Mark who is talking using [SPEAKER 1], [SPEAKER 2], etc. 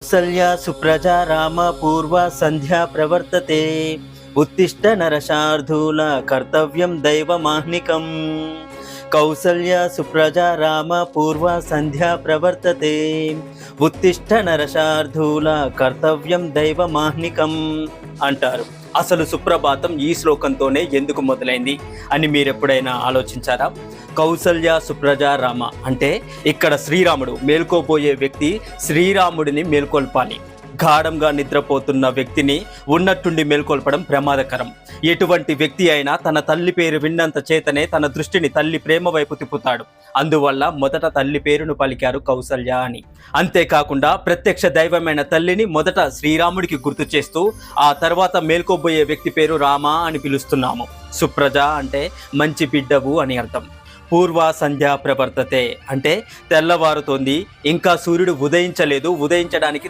[SPEAKER 1] కౌసల్యా సుప్రజా రామ పూర్వ సంధ్యా ప్రవర్తతే ఉత్తిష్ట నరశార్ధూల కర్తవ్యం దైవమాహ్నికం. కౌసల్యా సుప్రజా రామ పూర్వ సంధ్యా ప్రవర్తతే ఉత్తిష్ట నరశార్ధూల కర్తవ్యం దైవమాహ్నికం అంటారు. అసలు సుప్రభాతం ఈ శ్లోకంతోనే ఎందుకు మొదలైంది అని మీరెప్పుడైనా ఆలోచించారా? కౌసల్య సుప్రజా రామ అంటే ఇక్కడ శ్రీరాముడు, మేల్కోబోయే వ్యక్తి శ్రీరాముడిని మేల్కొల్పాలి. గాఢంగా నిద్రపోతున్న వ్యక్తిని ఉన్నట్టుండి మేల్కొల్పడం ప్రమాదకరం. ఎటువంటి వ్యక్తి అయినా తన తల్లి పేరు విన్నంత చేతనే తన దృష్టిని తల్లి ప్రేమ వైపు తిప్పుతాడు. అందువల్ల మొదట తల్లి పేరును పలికారు కౌసల్య అని. అంతేకాకుండా ప్రత్యక్ష దైవమైన తల్లిని మొదట శ్రీరాముడికి గుర్తు చేస్తూ ఆ తర్వాత మేల్కోబోయే వ్యక్తి పేరు రామ అని పిలుస్తున్నాము. సుప్రజ అంటే మంచి బిడ్డవు అని అర్థం. పూర్వ సంధ్యా ప్రవర్తతే అంటే తెల్లవారుతోంది, ఇంకా సూర్యుడు ఉదయించలేదు, ఉదయించడానికి